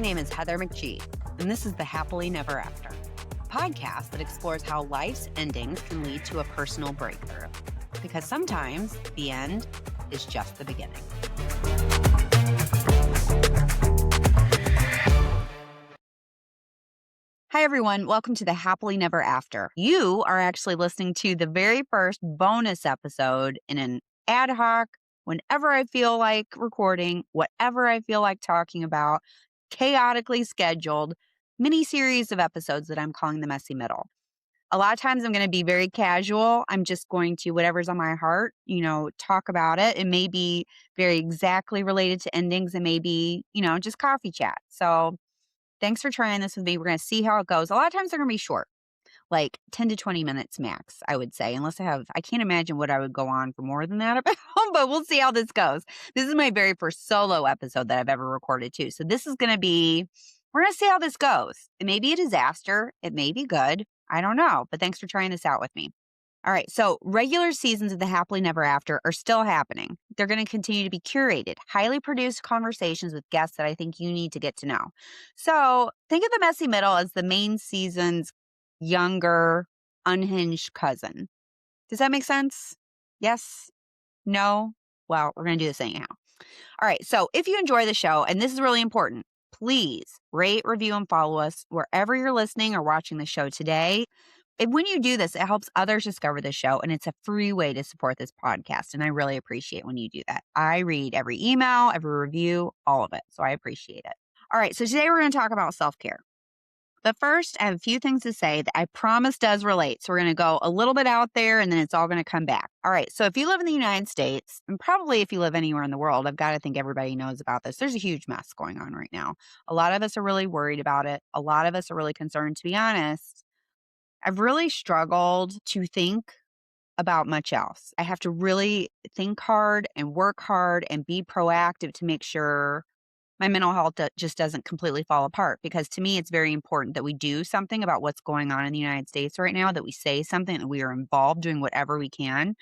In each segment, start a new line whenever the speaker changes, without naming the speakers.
name is Heather McGee, and this is the Happily Never After, a podcast that explores how life's endings can lead to a personal breakthrough. Because sometimes the end is just the beginning. Hi, everyone. Welcome to the Happily Never After. You are actually listening to the very first bonus episode in an ad hoc, whenever I feel like recording, whatever I feel like talking about, chaotically scheduled mini series of episodes that I'm calling the Messy Middle. A lot of times I'm going to be very casual. I'm just going to, whatever's on my heart, talk about it. It may be very exactly related to endings. It may be, just coffee chat. So thanks for trying this with me. We're going to see how it goes. A lot of times they're going to be short, like 10 to 20 minutes max, I would say, unless I can't imagine what I would go on for more than that about, but we'll see how this goes. This is my very first solo episode that I've ever recorded too. So this is going to be, we're going to see how this goes. It may be a disaster. It may be good. I don't know, but thanks for trying this out with me. All right, so regular seasons of the Happily Never After are still happening. They're going to continue to be curated, highly produced conversations with guests that I think you need to get to know. So think of the Messy Middle as the main season's younger, unhinged cousin. Does that make sense? Yes? No? Well, we're going to do this anyhow. All right, so if you enjoy the show, and this is really important, please rate, review, and follow us wherever you're listening or watching the show today. And when you do this, it helps others discover the show, and it's a free way to support this podcast. And I really appreciate when you do that. I read every email, every review, all of it. So I appreciate it. All right. So today we're going to talk about self-care. But first, I have a few things to say that I promise does relate. So we're going to go a little bit out there, and then it's all going to come back. All right. So if you live in the United States, and probably if you live anywhere in the world, I've got to think everybody knows about this. There's a huge mess going on right now. A lot of us are really worried about it. A lot of us are really concerned, to be honest. I've really struggled to think about much else. I have to really think hard and work hard and be proactive to make sure my mental health just doesn't completely fall apart. Because to me, it's very important that we do something about what's going on in the United States right now, that we say something, that we are involved doing whatever we can.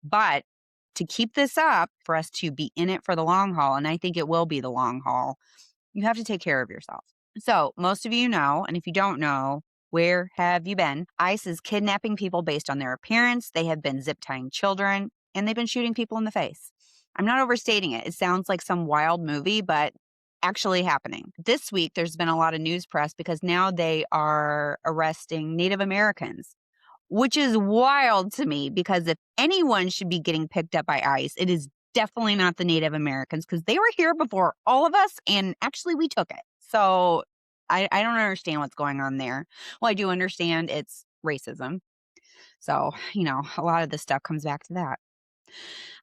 But to keep this up, for us to be in it for the long haul, and I think it will be the long haul, you have to take care of yourself. So most of you know, and if you don't know, where have you been? ICE is kidnapping people based on their appearance. They have been zip tying children, and they've been shooting people in the face. I'm not overstating it. It sounds like some wild movie, but actually happening. This week, there's been a lot of news press because now they are arresting Native Americans, which is wild to me, because if anyone should be getting picked up by ICE, it is definitely not the Native Americans, because they were here before all of us, and actually we took it. So I don't understand what's going on there. Well, I do understand it's racism. So, a lot of this stuff comes back to that.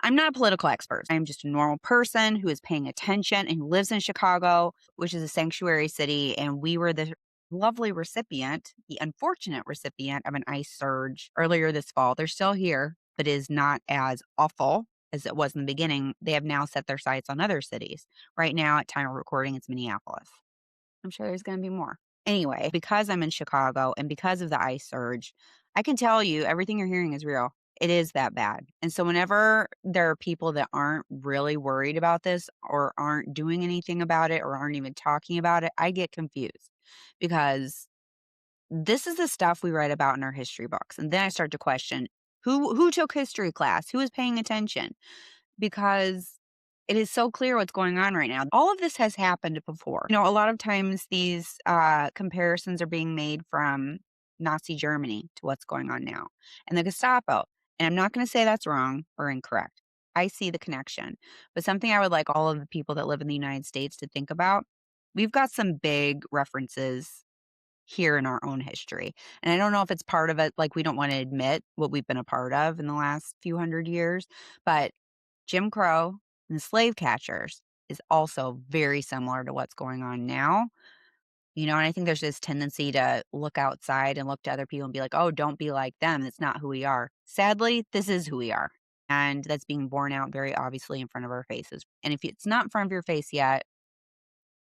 I'm not a political expert. I'm just a normal person who is paying attention and who lives in Chicago, which is a sanctuary city. And we were the lovely recipient, the unfortunate recipient of an ICE surge earlier this fall. They're still here, but it is not as awful as it was in the beginning. They have now set their sights on other cities. Right now, at time of recording, it's Minneapolis. I'm sure there's going to be more. Anyway, because I'm in Chicago and because of the ICE surge, I can tell you everything you're hearing is real. It is that bad. And so whenever there are people that aren't really worried about this or aren't doing anything about it or aren't even talking about it, I get confused, because this is the stuff we write about in our history books. And then I start to question who took history class, who is paying attention, because it is so clear what's going on right now. All of this has happened before. A lot of times these comparisons are being made from Nazi Germany to what's going on now and the Gestapo. And I'm not going to say that's wrong or incorrect. I see the connection. But something I would like all of the people that live in the United States to think about, we've got some big references here in our own history. And I don't know if it's part of it, like we don't want to admit what we've been a part of in the last few hundred years, but Jim Crow and the slave catchers is also very similar to what's going on now. And I think there's this tendency to look outside and look to other people and be like, oh, don't be like them. It's not who we are. Sadly, this is who we are. And that's being borne out very obviously in front of our faces. And if it's not in front of your face yet,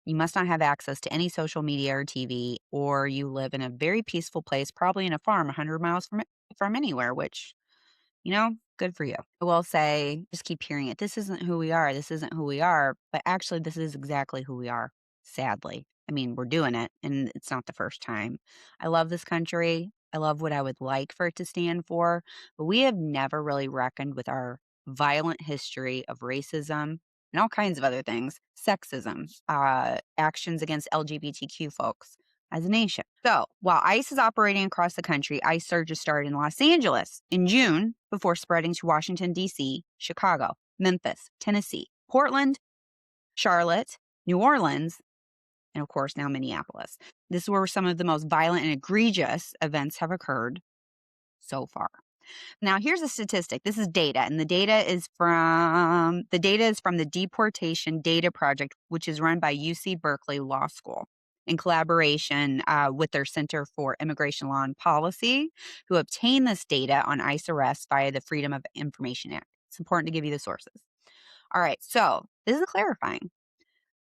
you must not have access to any social media or TV, or you live in a very peaceful place, probably in a farm 100 miles from anywhere, which, good for you. I will say, just keep hearing it. This isn't who we are. This isn't who we are. But actually, this is exactly who we are. sadly. I mean, we're doing it, and it's not the first time. I love this country. I love what I would like for it to stand for, but we have never really reckoned with our violent history of racism and all kinds of other things, sexism, actions against LGBTQ folks as a nation. So while ICE is operating across the country, ICE surges started in Los Angeles in June before spreading to Washington, D.C., Chicago, Memphis, Tennessee, Portland, Charlotte, New Orleans, and of course now Minneapolis. This is where some of the most violent and egregious events have occurred so far. Now, here's a statistic. This is data, and the data is from the Deportation Data Project, which is run by UC Berkeley Law School in collaboration with their Center for Immigration Law and Policy, who obtained this data on ICE arrests via the Freedom of Information Act. It's important to give you the sources. All right, so this is clarifying.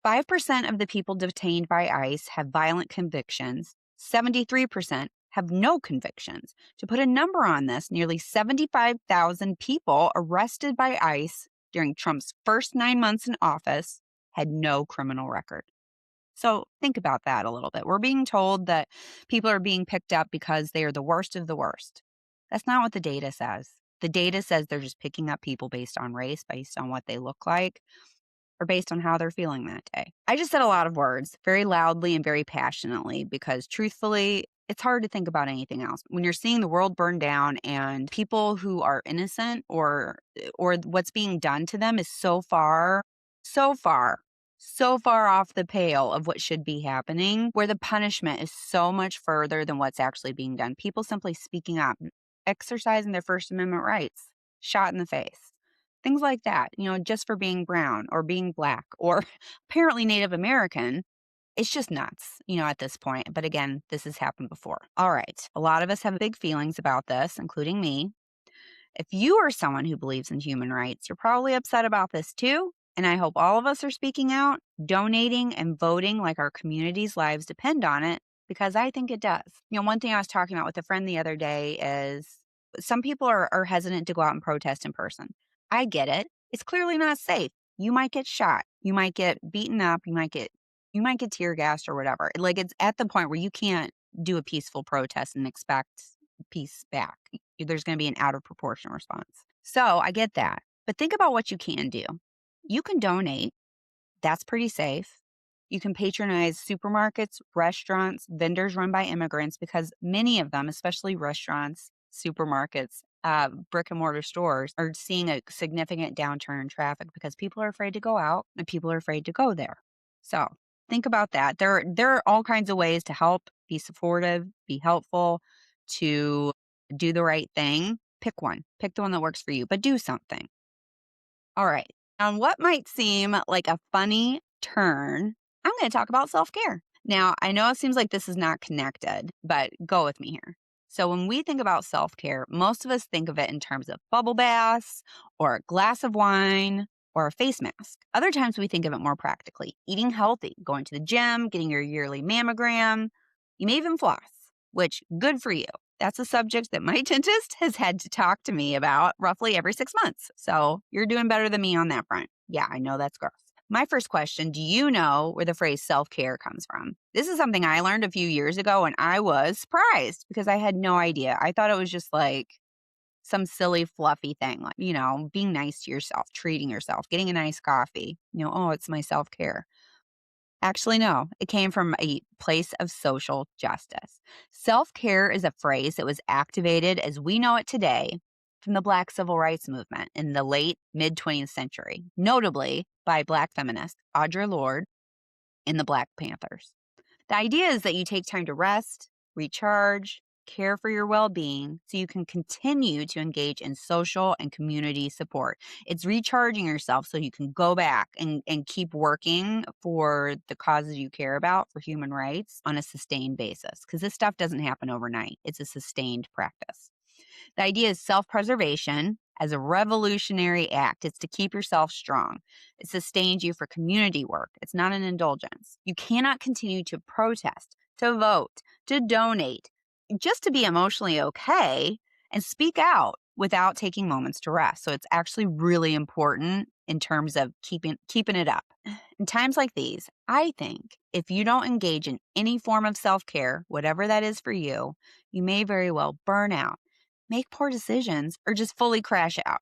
5% of the people detained by ICE have violent convictions. 73% have no convictions. To put a number on this, nearly 75,000 people arrested by ICE during Trump's first 9 months in office had no criminal record. So think about that a little bit. We're being told that people are being picked up because they are the worst of the worst. That's not what the data says. The data says they're just picking up people based on race, based on what they look like, or based on how they're feeling that day. I just said a lot of words very loudly and very passionately because truthfully, it's hard to think about anything else. When you're seeing the world burn down and people who are innocent or what's being done to them is so far off the pale of what should be happening, where the punishment is so much further than what's actually being done. People simply speaking up, exercising their First Amendment rights, shot in the face. Things like that, just for being brown or being black or apparently Native American. It's just nuts, at this point. But again, this has happened before. All right. A lot of us have big feelings about this, including me. If you are someone who believes in human rights, you're probably upset about this too. And I hope all of us are speaking out, donating, and voting like our community's lives depend on it, because I think it does. One thing I was talking about with a friend the other day is some people are hesitant to go out and protest in person. I get it. It's clearly not safe. You might get shot. You might get beaten up. You might get tear gassed or whatever. Like, it's at the point where you can't do a peaceful protest and expect peace back. There's going to be an out of proportion response. So I get that. But think about what you can do. You can donate. That's pretty safe. You can patronize supermarkets, restaurants, vendors run by immigrants, because many of them, especially restaurants, supermarkets, brick and mortar stores, are seeing a significant downturn in traffic because people are afraid to go out and people are afraid to go there. So think about that. There are all kinds of ways to help, be supportive, be helpful, to do the right thing. Pick one. Pick the one that works for you, but do something. All right. On what might seem like a funny turn, I'm going to talk about self-care. Now, I know it seems like this is not connected, but go with me here. So when we think about self-care, most of us think of it in terms of bubble baths or a glass of wine or a face mask. Other times we think of it more practically, eating healthy, going to the gym, getting your yearly mammogram. You may even floss, which good for you. That's a subject that my dentist has had to talk to me about roughly every 6 months. So you're doing better than me on that front. Yeah, I know that's gross. My first question, do you know where the phrase self-care comes from? This is something I learned a few years ago, and I was surprised because I had no idea. I thought it was just like some silly, fluffy thing, like, being nice to yourself, treating yourself, getting a nice coffee. Oh, it's my self-care. Actually, no, it came from a place of social justice. Self-care is a phrase that was activated as we know it today from the Black Civil Rights Movement in the late mid-20th century, notably by Black feminist Audre Lorde in the Black Panthers. The idea is that you take time to rest, recharge, care for your well-being so you can continue to engage in social and community support. It's recharging yourself so you can go back and keep working for the causes you care about, for human rights, on a sustained basis, because this stuff doesn't happen overnight. It's a sustained practice. The idea is self-preservation as a revolutionary act. It's to keep yourself strong. It sustains you for community work. It's not an indulgence. You cannot continue to protest, to vote, to donate, just to be emotionally okay and speak out without taking moments to rest. So it's actually really important in terms of keeping it up. In times like these, I think if you don't engage in any form of self-care, whatever that is for you, you may very well burn out, make poor decisions, or just fully crash out.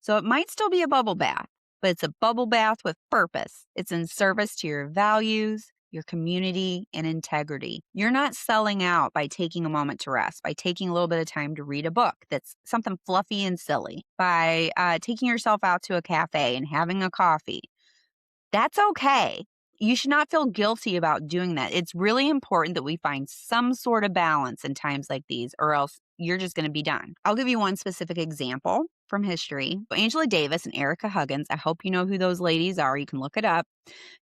So it might still be a bubble bath, but it's a bubble bath with purpose. It's in service to your values, your community, and integrity. You're not selling out by taking a moment to rest, by taking a little bit of time to read a book that's something fluffy and silly, by taking yourself out to a cafe and having a coffee. That's okay. You should not feel guilty about doing that. It's really important that we find some sort of balance in times like these, or else you're just going to be done. I'll give you one specific example from history. Angela Davis and Erica Huggins, I hope you know who those ladies are. You can look it up.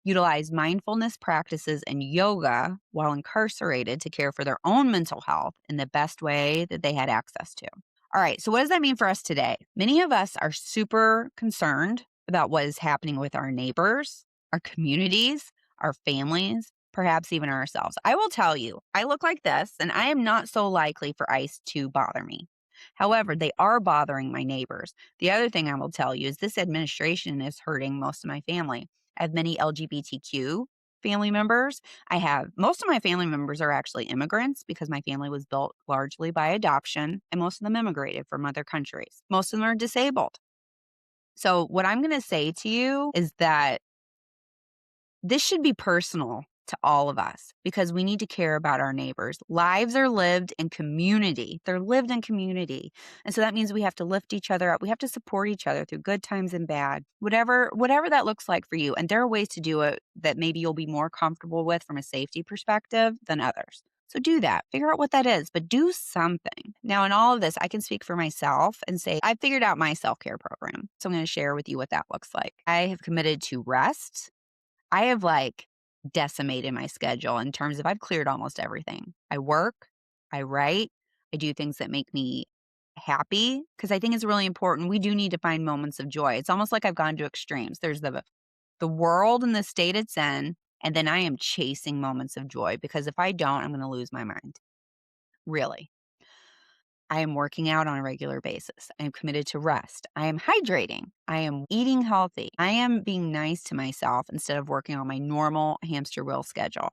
Utilized mindfulness practices and yoga while incarcerated to care for their own mental health in the best way that they had access to. All right, so what does that mean for us today? Many of us are super concerned about what is happening with our neighbors, our communities, our families, perhaps even ourselves. I will tell you, I look like this, and I am not so likely for ICE to bother me. However, they are bothering my neighbors. The other thing I will tell you is this administration is hurting most of my family. I have many LGBTQ family members. Most of my family members are actually immigrants because my family was built largely by adoption, and most of them immigrated from other countries. Most of them are disabled. So what I'm going to say to you is that this should be personal to all of us because we need to care about our neighbors. Lives are lived in community. They're lived in community. And so that means we have to lift each other up. We have to support each other through good times and bad, whatever that looks like for you. And there are ways to do it that maybe you'll be more comfortable with from a safety perspective than others. So do that. Figure out what that is, but do something. Now, in all of this, I can speak for myself and say I figured out my self-care program. So I'm going to share with you what that looks like. I have committed to rest. I have decimated my schedule in terms of I've cleared almost everything. I work, I write, I do things that make me happy because I think it's really important. We do need to find moments of joy. It's almost like I've gone to extremes. There's the world and the state it's in, and then I am chasing moments of joy because if I don't, I'm going to lose my mind. Really. I am working out on a regular basis. I am committed to rest. I am hydrating. I am eating healthy. I am being nice to myself instead of working on my normal hamster wheel schedule.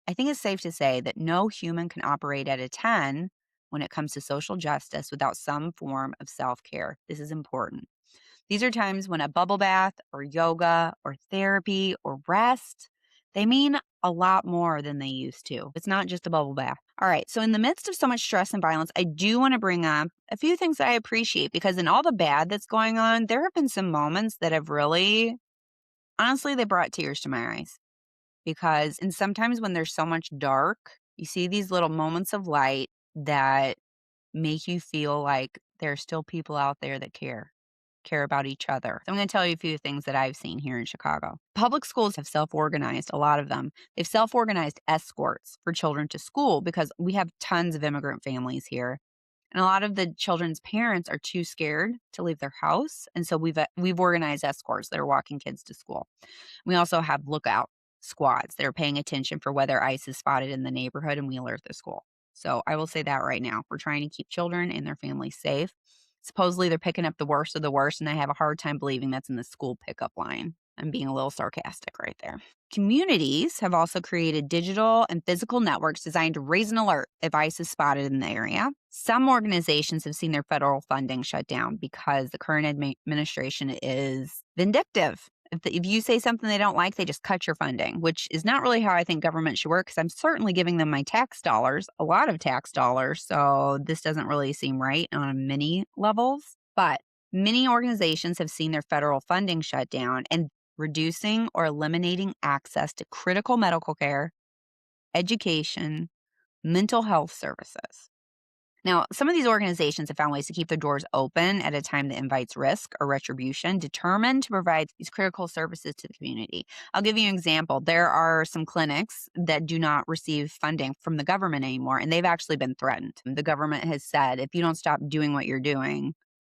I think it's safe to say that no human can operate at a 10 when it comes to social justice without some form of self-care. This is important. These are times when a bubble bath or yoga or therapy or rest, they mean a lot more than they used to. It's not just a bubble bath. All right. So in the midst of so much stress and violence, I do want to bring up a few things that I appreciate because in all the bad that's going on, there have been some moments that have really, honestly, they brought tears to my eyes and sometimes when there's so much dark, you see these little moments of light that make you feel like there are still people out there that care about each other. So I'm going to tell you a few things that I've seen here in Chicago. Public schools have self-organized, a lot of them. They've self-organized escorts for children to school because we have tons of immigrant families here. And a lot of the children's parents are too scared to leave their house. And so we've organized escorts that are walking kids to school. We also have lookout squads that are paying attention for whether ICE is spotted in the neighborhood and we alert the school. So I will say that right now. We're trying to keep children and their families safe. Supposedly they're picking up the worst of the worst, and I have a hard time believing that's in the school pickup line. I'm being a little sarcastic right there. Communities have also created digital and physical networks designed to raise an alert if ICE is spotted in the area. Some organizations have seen their federal funding shut down because the current administration is vindictive. If you say something they don't like, they just cut your funding, which is not really how I think government should work because I'm certainly giving them my tax dollars, a lot of tax dollars. So this doesn't really seem right on many levels. But many organizations have seen their federal funding shut down and reducing or eliminating access to critical medical care, education, mental health services. Now, some of these organizations have found ways to keep their doors open at a time that invites risk or retribution, determined to provide these critical services to the community. I'll give you an example. There are some clinics that do not receive funding from the government anymore, and they've actually been threatened. The government has said, if you don't stop doing what you're doing,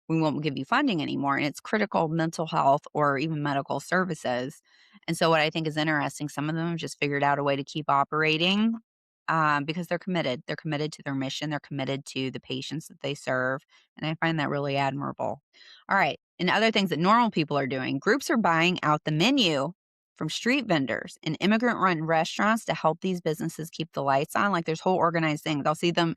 we won't give you funding anymore. And it's critical mental health or even medical services. And so what I think is interesting, some of them have just figured out a way to keep operating because they're committed. They're committed to their mission. They're committed to the patients that they serve. And I find that really admirable. All right. And other things that normal people are doing, groups are buying out the menu from street vendors and immigrant run restaurants to help these businesses keep the lights on. Like there's whole organized things. I'll see them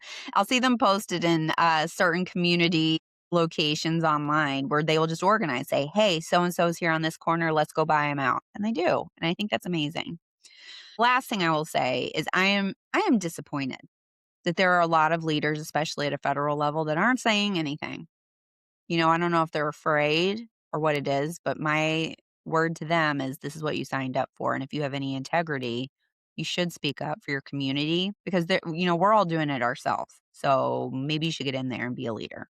posted in certain community locations online where they will just organize, say, hey, so-and-so is here on this corner. Let's go buy them out. And they do. And I think that's amazing. Last thing I will say is I am disappointed that there are a lot of leaders, especially at a federal level, that aren't saying anything. I don't know if they're afraid or what it is, but my word to them is this is what you signed up for. And if you have any integrity, you should speak up for your community because we're all doing it ourselves. So maybe you should get in there and be a leader.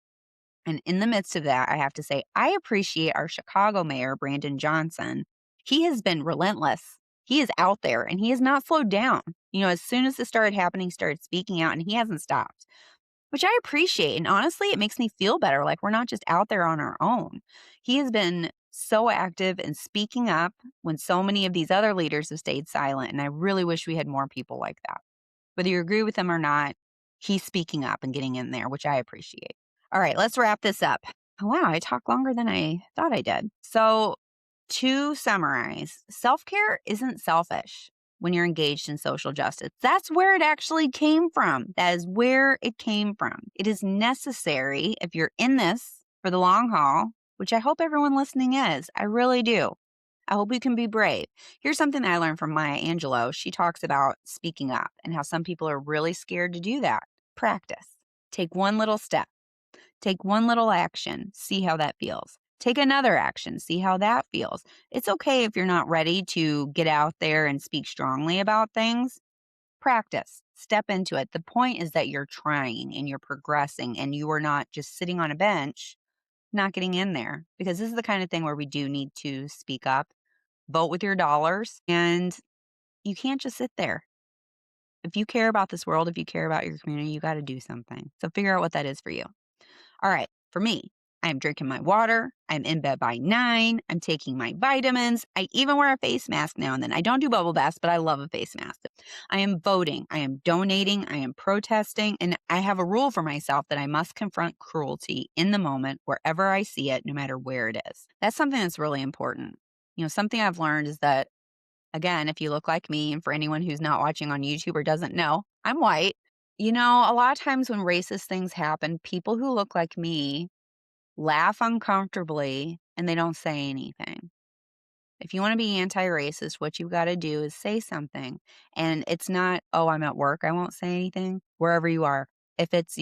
And in the midst of that, I have to say, I appreciate our Chicago mayor, Brandon Johnson. He has been relentless. He is out there and he has not slowed down. As soon as this started happening, he started speaking out and he hasn't stopped, which I appreciate. And honestly, it makes me feel better. Like we're not just out there on our own. He has been so active in speaking up when so many of these other leaders have stayed silent. And I really wish we had more people like that. Whether you agree with him or not, he's speaking up and getting in there, which I appreciate. All right, let's wrap this up. Oh, wow, I talked longer than I thought I did. So, to summarize, self-care isn't selfish when you're engaged in social justice. That's where it actually came from. That is where it came from. It is necessary if you're in this for the long haul, which I hope everyone listening is. I really do. I hope you can be brave. Here's something that I learned from Maya Angelou. She talks about speaking up and how some people are really scared to do that. Practice. Take one little step. Take one little action, see how that feels. Take another action, see how that feels. It's okay if you're not ready to get out there and speak strongly about things. Practice, step into it. The point is that you're trying and you're progressing and you are not just sitting on a bench, not getting in there. Because this is the kind of thing where we do need to speak up, vote with your dollars, and you can't just sit there. If you care about this world, if you care about your community, you got to do something. So figure out what that is for you. All right, for me, I am drinking my water. I'm in bed by 9. I'm taking my vitamins. I even wear a face mask now and then. I don't do bubble baths, but I love a face mask. I am voting. I am donating. I am protesting. And I have a rule for myself that I must confront cruelty in the moment, wherever I see it, no matter where it is. That's something that's really important. Something I've learned is that, again, if you look like me, and for anyone who's not watching on YouTube or doesn't know, I'm white. A lot of times when racist things happen, people who look like me laugh uncomfortably and they don't say anything. If you want to be anti-racist, what you've got to do is say something. And it's not, oh, I'm at work, I won't say anything, wherever you are. If it's,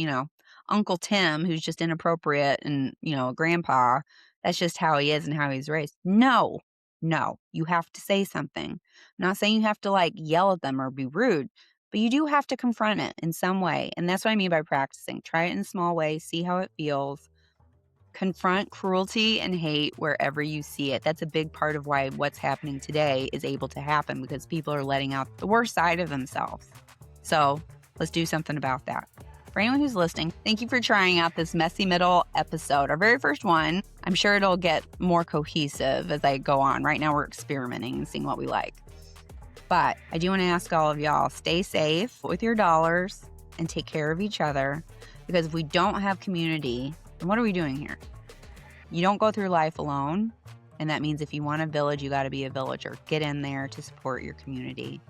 Uncle Tim, who's just inappropriate and, a grandpa, that's just how he is and how he's raised. No, you have to say something. I'm not saying you have to yell at them or be rude, but you do have to confront it in some way. And that's what I mean by practicing. Try it in small ways, see how it feels. Confront cruelty and hate wherever you see it. That's a big part of why what's happening today is able to happen, because people are letting out the worst side of themselves. So let's do something about that. For anyone who's listening, thank you for trying out this Messy Middle episode, our very first one. I'm sure it'll get more cohesive as I go on. Right now we're experimenting and seeing what we like. But I do want to ask all of y'all, stay safe with your dollars and take care of each other, because if we don't have community, then what are we doing here? You don't go through life alone, and that means if you want a village, you got to be a villager. Get in there to support your community.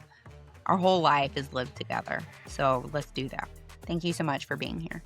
Our whole life is lived together, so let's do that. Thank you so much for being here.